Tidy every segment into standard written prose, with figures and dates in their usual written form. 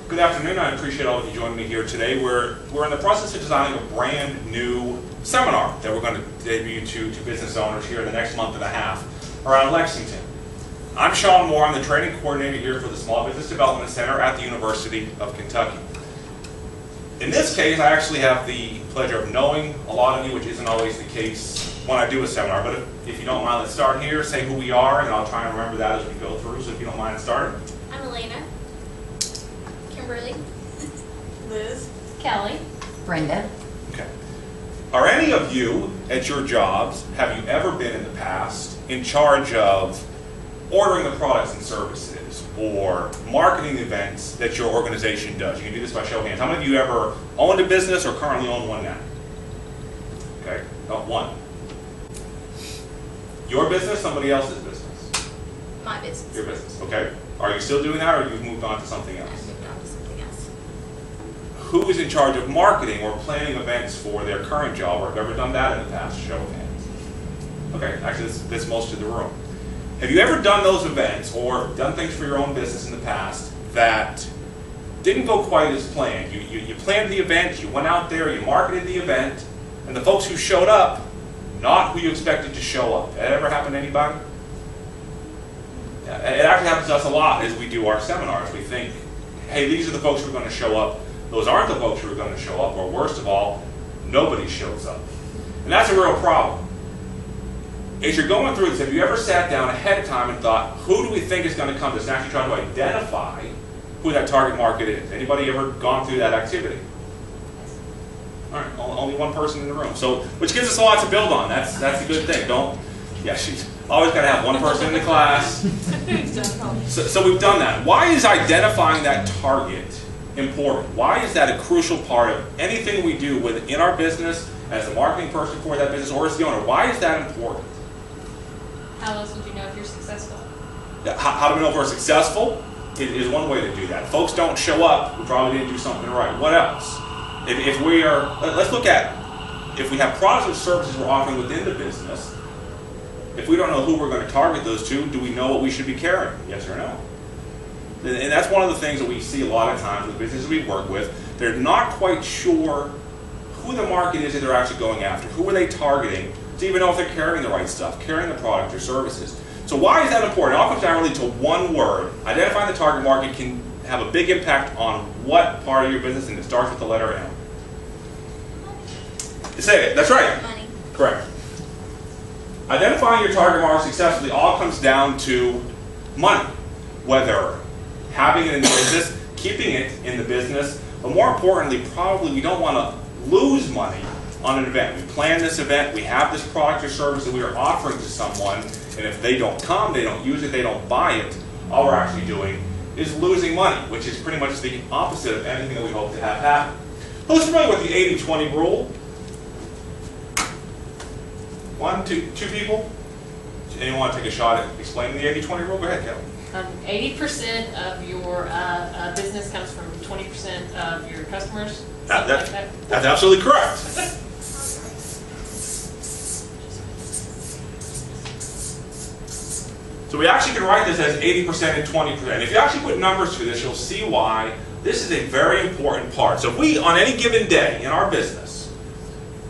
Good afternoon. I appreciate all of you joining me here today. We're in the process of designing a brand new seminar that we're going to debut to business owners here in the next month and a half around Lexington. I'm Sean Moore. I'm the training coordinator here for the Small Business Development Center at the University of Kentucky. In this case, I actually have the pleasure of knowing a lot of you, which isn't always the case when I do a seminar. But if you don't mind, let's start here, say who we are, and I'll try and remember that as we go through. So if you don't mind starting. I'm Elena. Kimberly. Liz. Kelly. Brenda. Okay. Are any of you at your jobs, have you ever been in the past in charge of ordering the products and services or marketing events that your organization does? You can do this by show of hands. How many of you ever owned a business or currently own one now? Okay, one. Your business, somebody else's business? My business. Your business, okay. Are you still doing that or you've moved on to something else? I've moved on to something else. Who is in charge of marketing or planning events for their current job, or have ever done that in the past? Show of hands. Okay, actually that's most of the room. Have you ever done those events or done things for your own business in the past that didn't go quite as planned? You planned the event, you went out there, you marketed the event, and the folks who showed up, not who you expected to show up. That ever happened to anybody? Yeah, it actually happens to us a lot as we do our seminars. We think, hey, these are the folks who are going to show up. Those aren't the folks who are going to show up, or worst of all, nobody shows up. And that's a real problem. As you're going through this, have you ever sat down ahead of time and thought, who do we think is going to come to this, and actually try to identify who that target market is? Anybody ever gone through that activity? All right, only one person in the room. So, which gives us a lot to build on. That's a good thing. She's always got to have one person in the class. So we've done that. Why is identifying that target important? Why is that a crucial part of anything we do within our business, as the marketing person for that business, or as the owner? Why is that important? How else would you know if you're successful? How do we know if we're successful? Is one way to do that. If folks don't show up, we probably didn't do something right. What else? If we are, let's look at, if we have products or services we're offering within the business, if we don't know who we're going to target those to, do we know what we should be carrying? Yes or no? And that's one of the things that we see a lot of times with businesses we work with. They're not quite sure who the market is that they're actually going after. Who are they targeting to even know if they're carrying the right stuff, carrying the product or services. So why is that important? It all comes down really to one word. Identifying the target market can have a big impact on what part of your business, and it starts with the letter M. Say it. That's right. Money. Correct. Identifying your target market successfully all comes down to money. Whether having it in the business, keeping it in the business, but more importantly, probably we don't want to lose money on an event. We plan this event, we have this product or service that we are offering to someone, and if they don't come, they don't use it, they don't buy it, all we're actually doing is losing money, which is pretty much the opposite of anything that we hope to have happen. Who's familiar with the 80-20 rule? Two people? Anyone want to take a shot at explaining the 80-20 rule? Go ahead, Kelly. 80% of your business comes from 20% of your customers. That's absolutely correct. So we actually can write this as 80% and 20%. If you actually put numbers to this, you'll see why this is a very important part. So if we, on any given day in our business,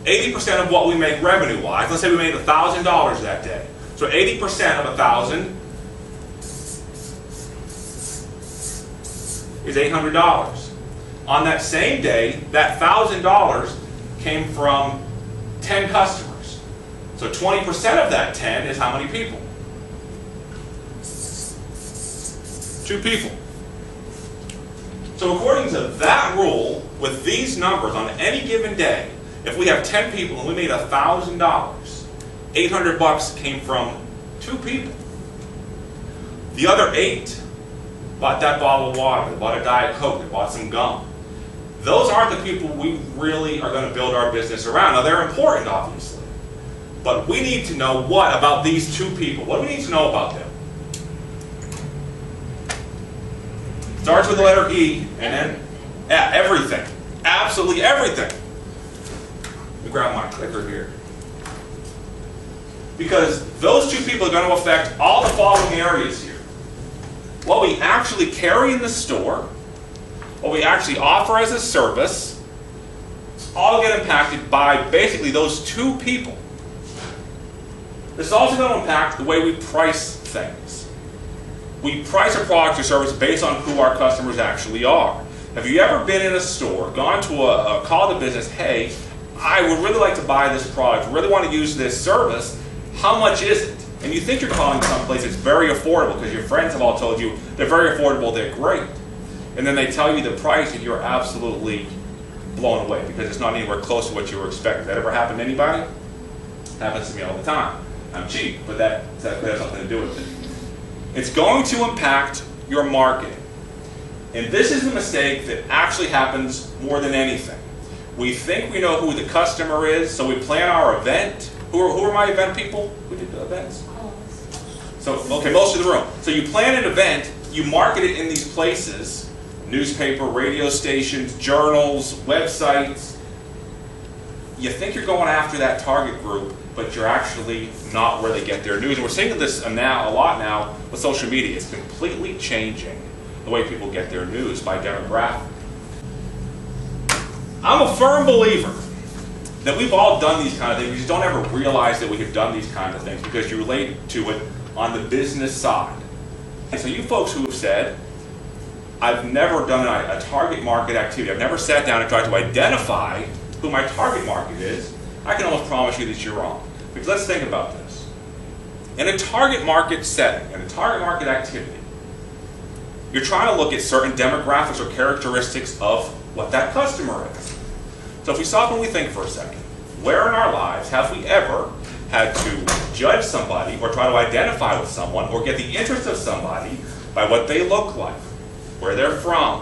80% of what we make revenue-wise, let's say we made $1,000 that day. So 80% of 1,000 is $800. On that same day, that $1,000 came from 10 customers. So 20% of that 10 is how many people? 2 people. So according to that rule, with these numbers on any given day, if we have 10 people and we made $1,000, $800 came from 2 people. The other 8 bought that bottle of water, they bought a Diet Coke, they bought some gum. Those aren't the people we really are going to build our business around. Now they're important, obviously. But we need to know what about these 2 people? What do we need to know about them? Starts with the letter E, and then everything. Absolutely everything. Let me grab my clicker here. Because those 2 people are going to affect all the following areas here. What we actually carry in the store, what we actually offer as a service, all get impacted by basically those two people. This is also going to impact the way we price things. We price a product or service based on who our customers actually are. Have you ever been in a store, gone to a call to business, hey, I would really like to buy this product, really want to use this service, how much is it? And you think you're calling someplace that's very affordable because your friends have all told you they're very affordable, they're great. And then they tell you the price and you're absolutely blown away because it's not anywhere close to what you were expecting. That ever happened to anybody? It happens to me all the time. I'm cheap, but that has nothing to do with it. It's going to impact your marketing. And this is the mistake that actually happens more than anything. We think we know who the customer is, so we plan our event. Who are my event people? Who did the events? So, okay, most of the room. So you plan an event, you market it in these places, newspaper, radio stations, journals, websites. You think you're going after that target group, but you're actually not where they get their news. And we're seeing this now a lot now with social media. It's completely changing the way people get their news by demographic. I'm a firm believer that we've all done these kind of things. We just don't ever realize that we have done these kind of things because you relate to it on the business side. And so you folks who have said, I've never done a target market activity, I've never sat down and tried to identify who my target market is, I can almost promise you that you're wrong. Because let's think about this. In a target market setting, in a target market activity, you're trying to look at certain demographics or characteristics of what that customer is. So if we stop and we think for a second, where in our lives have we ever had to judge somebody or try to identify with someone or get the interest of somebody by what they look like, where they're from,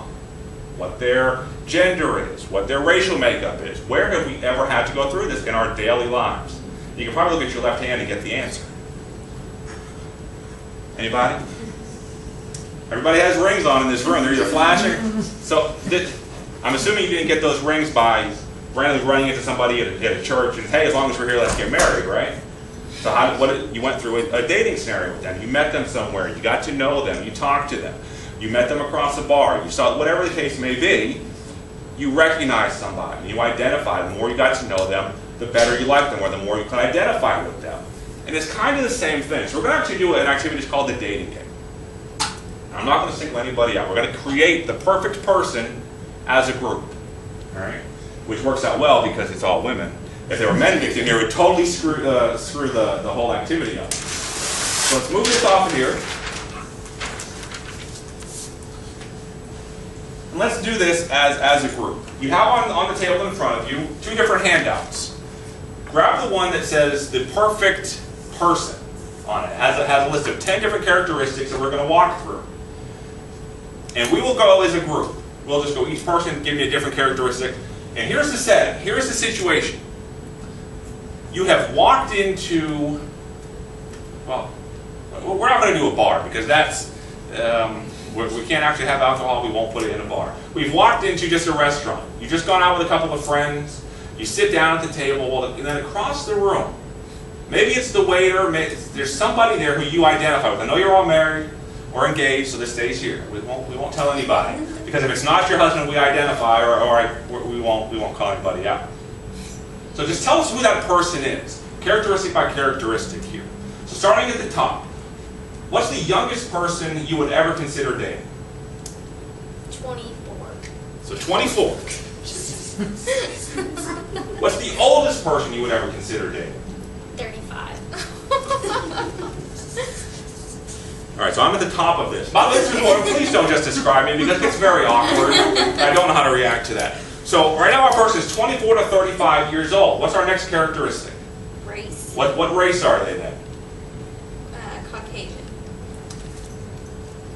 what their gender is, what their racial makeup is? Where have we ever had to go through this in our daily lives? You can probably look at your left hand and get the answer. Anybody? Everybody has rings on in this room. They're either flashing. So I'm assuming you didn't get those rings by randomly running into somebody at a church and, hey, as long as we're here, let's get married, right? So you went through a dating scenario with them. You met them somewhere. You got to know them. You talked to them. You met them across a bar. You saw, whatever the case may be, you recognize somebody. You identify. The more you got to know them, the better you like them, or the more you can identify with them. And it's kind of the same thing. So we're going to actually do an activity that's called the dating game. I'm not going to single anybody out. We're going to create the perfect person as a group, all right? Which works out well because it's all women. If there were men mixed in here, it would totally screw the whole activity up. So let's move this off of here. And let's do this as a group. You have on the table in front of you 2 different handouts. Grab the one that says the perfect person on it. It has a list of 10 different characteristics that we're going to walk through. And we will go as a group. We'll just go each person, give me a different characteristic. And here's the setting. Here's the situation. You have walked into, well, we're not going to do a bar because that's, we can't actually have alcohol. We won't put it in a bar. We've walked into just a restaurant. You've just gone out with a couple of friends. You sit down at the table, and then across the room, maybe it's the waiter, there's somebody there who you identify with. I know you're all married or engaged, so this stays here. We won't tell anybody. Because if it's not your husband, we identify, or we won't call anybody out. So just tell us who that person is, characteristic by characteristic here. So starting at the top, what's the youngest person you would ever consider dating? 24. So 24. What's the oldest person you would ever consider dating? 35. All right, so I'm at the top of this. By the way, this is important. Please don't just describe me because it's very awkward. I don't know how to react to that. So right now our person is 24 to 35 years old. What's our next characteristic? Race. What race are they then? Caucasian.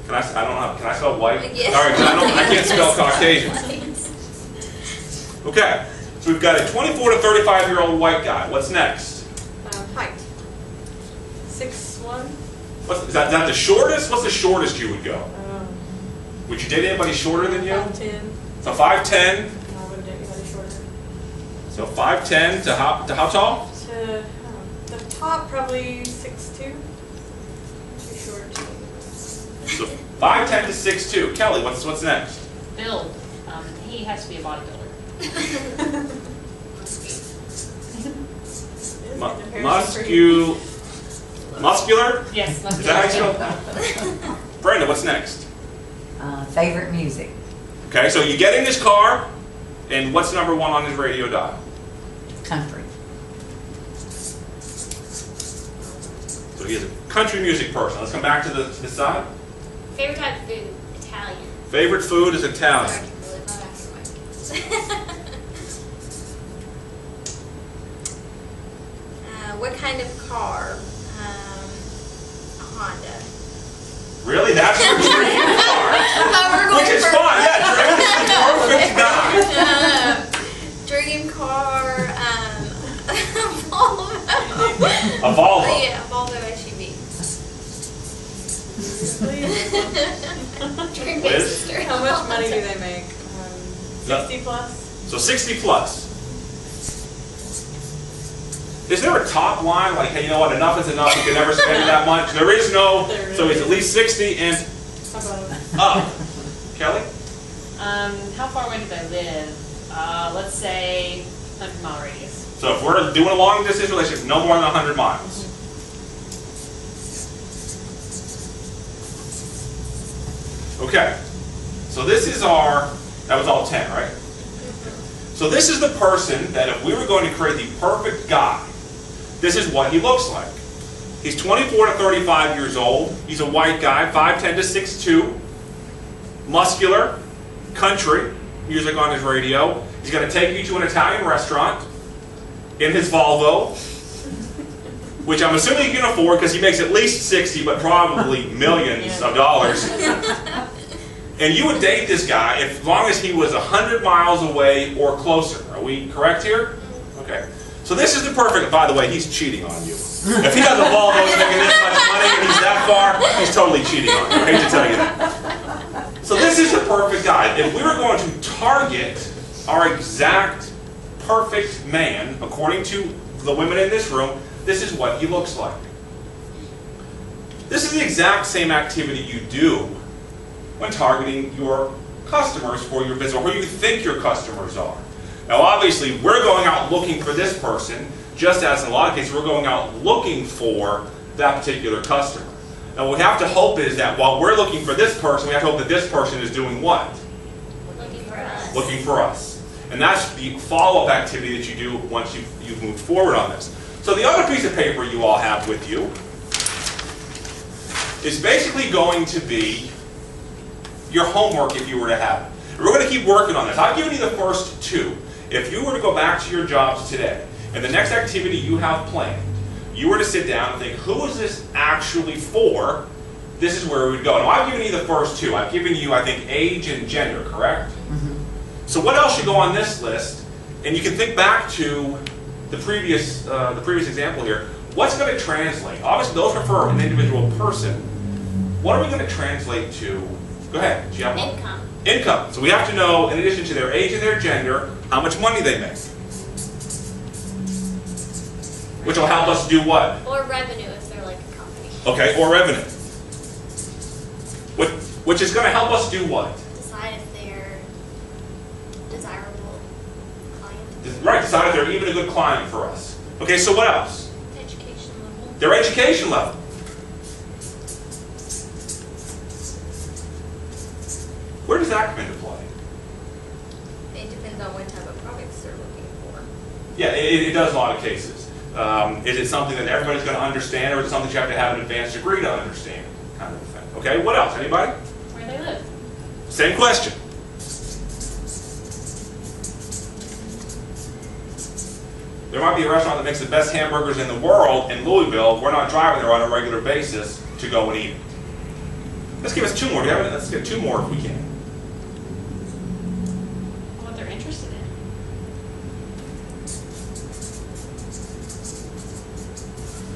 Can I spell white? Yes. All right, 'cause I can't spell Caucasian. Okay, so we've got a 24 to 35-year-old white guy. What's next? Height. 6'1". Is that the shortest? What's the shortest you would go? Would you date anybody shorter than you? 5'10". So 5'10". No, I wouldn't date anybody shorter. So 5'10" to how tall? To the top, probably 6'2". Too short. So 5'10" to 6'2". Kelly, what's next? Build. he has to be a bodybuilder. Muscular? Yes. Is that how you spell? Brenda, what's next? Favorite music. Okay, so you get in his car, and what's number one on his radio dial? Country. So he is a country music person. Let's come back to this side. Favorite type of food? Italian. Favorite food is Italian. Sorry, Kimberly, not asking my kids. What kind of car? A Honda. Really? That's your dream car? Which is fine. Yeah, dream is the perfect guy. Dream car, Volvo. A Volvo. Yeah, Volvo SUV. Dream Liz? big sister. How much money do they make? 60 plus? So 60 plus. Is there a top line, like, hey, you know what, enough is enough, you can never spend that much? There is no, so it's at least 60 and up. Kelly? How far away do they live? Let's say 100-mile radius. So if we're doing a long distance relationship, no more than 100 miles. Okay, so this is that was all 10, right? So this is the person that if we were going to create the perfect guy, this is what he looks like. He's 24 to 35 years old. He's a white guy, 5'10 to 6'2", muscular, country, music on his radio. He's going to take you to an Italian restaurant in his Volvo, which I'm assuming you can afford because he makes at least 60, but probably millions of dollars. And you would date this guy as long as he was 100 miles away or closer. Are we correct here? Okay. So this is the perfect, by the way, he's cheating on you. If he has a Volvo making this much money and he's that far, he's totally cheating on you. I hate to tell you that. So this is the perfect guy. If we were going to target our exact perfect man, according to the women in this room, this is what he looks like. This is the exact same activity you do when targeting your customers for your business, or who you think your customers are. Now obviously, we're going out looking for this person, just as in a lot of cases, we're going out looking for that particular customer. Now what we have to hope is that while we're looking for this person, we have to hope that this person is doing what? Looking for us. Looking for us. And that's the follow-up activity that you do once you've moved forward on this. So the other piece of paper you all have with you is basically going to be your homework if you were to have it. We're going to keep working on this. I've given you the first two. If you were to go back to your jobs today, and the next activity you have planned, you were to sit down and think, who is this actually for? This is where we would go. Now, I've given you the first two. I've given you, I think, age and gender, correct? Mm-hmm. So what else should go on this list? And you can think back to the previous example here. What's going to translate? Obviously, those are for an individual person. What are we going to translate to? Go ahead. Do you have one? Income. Income. So we have to know, in addition to their age and their gender, how much money they make. Which will help us do what? Or revenue if they're like a company. Okay, or revenue. Which is going to help us do what? Decide if they're desirable client. Right, decide if they're even a good client for us. Okay, so what else? Education level. Their education level. Where does that come into play? It depends on what type of products they're looking for. Yeah, it does in a lot of cases. Is it something that everybody's going to understand, or is it something you have to have an advanced degree to understand? Kind of a thing. Okay, what else? Anybody? Where they live. Same question. There might be a restaurant that makes the best hamburgers in the world in Louisville. We're not driving there on a regular basis to go and eat. Let's give us two more. Let's get two more if we can. What they're interested in.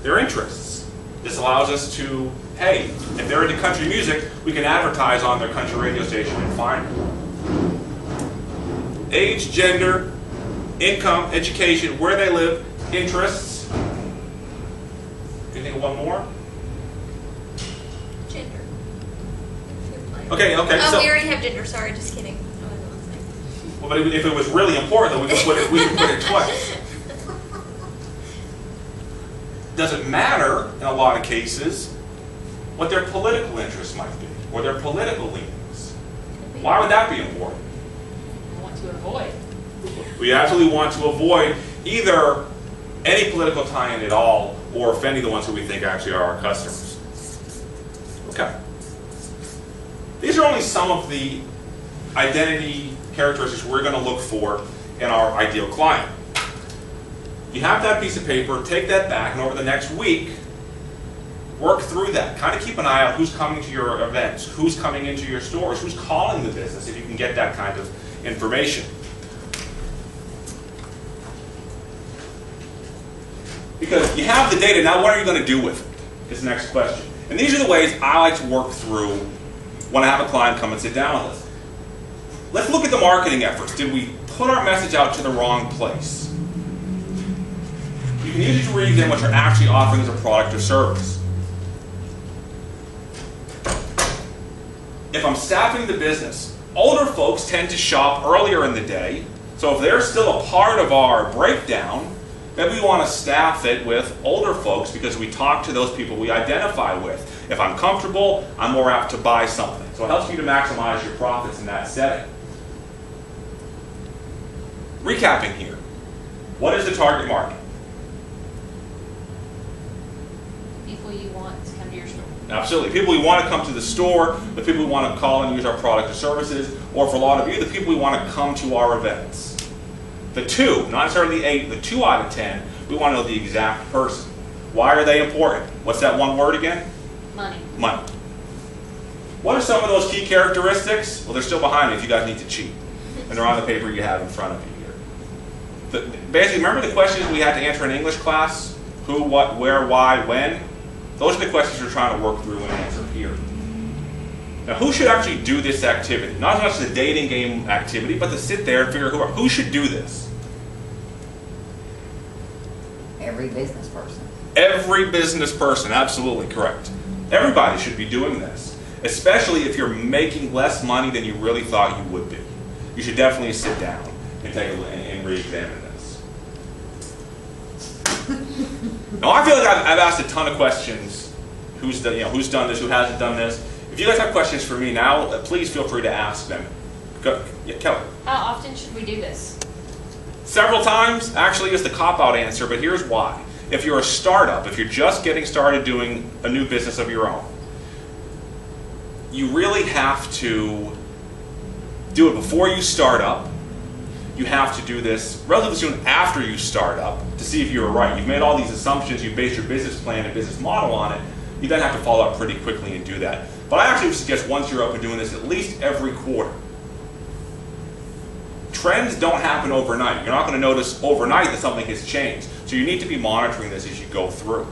Their interests. This allows us to, hey, if they're into country music, we can advertise on their country radio station and find them. Age, gender, income, education, where they live, interests. Can you think of one more? Gender. Okay, Oh, so we already have gender. Sorry, just kidding. I wasn't listening. Well, but if it was really important, then we could put it twice. Doesn't matter in a lot of cases what their political interests might be or their political leanings. Why would that be important? I want to avoid. We absolutely want to avoid either any political tie-in at all or offending the ones who we think actually are our customers. Okay. These are only some of the identity characteristics we're going to look for in our ideal client. You have that piece of paper, take that back, and over the next week, work through that. Kind of keep an eye out who's coming to your events, who's coming into your stores, who's calling the business, if you can get that kind of information. Because you have the data, now what are you going to do with it? Is the next question. And these are the ways I like to work through when I have a client come and sit down with us. Let's look at the marketing efforts. Did we put our message out to the wrong place? You can use it to read then what you're actually offering as a product or service. If I'm staffing the business, older folks tend to shop earlier in the day, so if they're still a part of our breakdown, maybe we want to staff it with older folks because we talk to those people we identify with. If I'm comfortable, I'm more apt to buy something. So it helps you to maximize your profits in that setting. Recapping here, what is the target market? People you want to come to your store. Absolutely. People who want to come to the store, the people who want to call and use our product or services, or for a lot of you, the people who want to come to our events. The 2, not necessarily the 8, the 2 out of 10, we want to know the exact person. Why are they important? What's that one word again? Money. Money. What are some of those key characteristics? Well, they're still behind me if you guys need to cheat. And they're on the paper you have in front of you here. Basically, remember the questions we had to answer in English class? Who, what, where, why, when? Those are the questions we're trying to work through and answer here. Now, who should actually do this activity? Not just the dating game activity, but to sit there and figure out who should do this. Every business person. Every business person, absolutely correct. Everybody should be doing this, especially if you're making less money than you really thought you would be. You should definitely sit down and take a look and re-examine this. Now, I feel like I've asked a ton of questions. Who's done this? Who hasn't done this? If you guys have questions for me now, please feel free to ask them. Go, yeah, Kelly. How often should we do this? Several times, actually, is the cop-out answer, but here's why. If you're a startup, if you're just getting started doing a new business of your own, you really have to do it before you start up. You have to do this relatively soon after you start up to see if you're right. You've made all these assumptions, you've based your business plan and business model on it. You then have to follow up pretty quickly and do that. But I actually would suggest once you're up and doing this, at least every quarter. Trends don't happen overnight. You're not going to notice overnight that something has changed. So you need to be monitoring this as you go through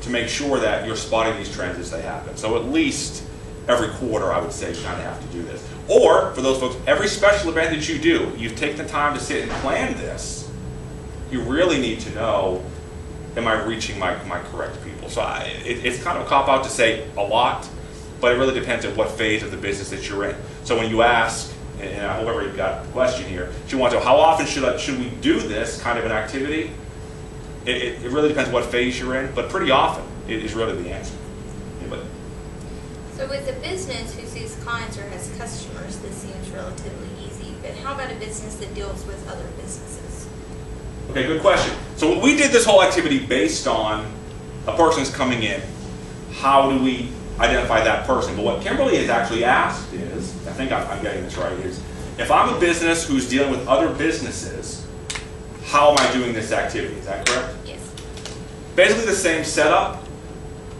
to make sure that you're spotting these trends as they happen. So at least every quarter, I would say, you kind of have to do this. Or, for those folks, every special event that you do, you've taken the time to sit and plan this, you really need to know, am I reaching my correct people? So it's kind of a cop-out to say a lot, but it really depends on what phase of the business that you're in. So when you ask, and I hope everybody got the question here, you want to know how often should we do this kind of an activity? It really depends what phase you're in, but pretty often is really the answer. Anybody? So with a business who sees clients or has customers, this seems relatively easy. But how about a business that deals with other businesses? Okay, good question. So we did this whole activity based on a person's coming in. How do we identify that person? But what Kimberly has actually asked is, I think I'm getting this right, is if I'm a business who's dealing with other businesses, how am I doing this activity? Is that correct? Yes. Basically the same setup,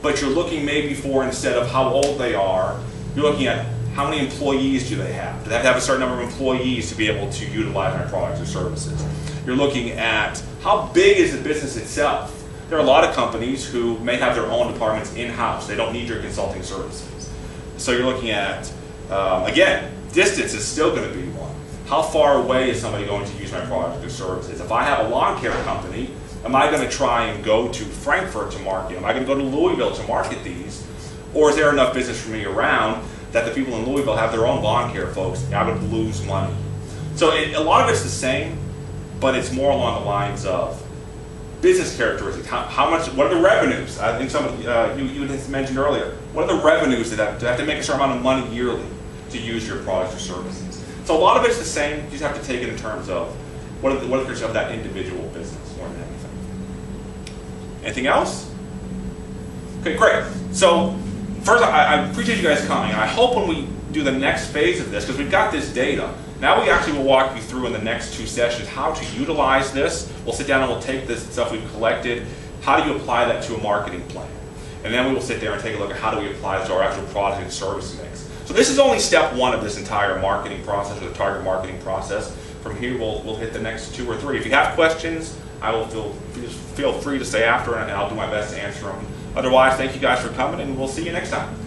but you're looking maybe for, instead of how old they are, you're looking at how many employees do they have? Do they have to have a certain number of employees to be able to utilize my products or services? You're looking at how big is the business itself? There are a lot of companies who may have their own departments in-house. They don't need your consulting services. So you're looking at, again, distance is still going to be one. How far away is somebody going to use my product or services? If I have a lawn care company, am I going to try and go to Frankfurt to market? Am I going to go to Louisville to market these? Or is there enough business for me around that the people in Louisville have their own lawn care folks? I would lose money. So a lot of it's the same, but it's more along the lines of business characteristics. How much? What are the revenues? I think some of you had mentioned earlier. What are the revenues that have to make a certain amount of money yearly to use your products or services? So a lot of it's the same. You just have to take it in terms of what are the characteristics of that individual business more than anything. Anything else? Okay, great. So first, I appreciate you guys coming. I hope when we do the next phase of this, because we've got this data, now we actually will walk you through in the next 2 sessions how to utilize this. We'll sit down and we'll take this stuff we've collected. How do you apply that to a marketing plan? And then we will sit there and take a look at how do we apply this to our actual product and service mix. So this is only step 1 of this entire marketing process, or the target marketing process. From here, we'll hit the next 2 or 3. If you have questions, I will feel free to say after, and I'll do my best to answer them. Otherwise, thank you guys for coming, and we'll see you next time.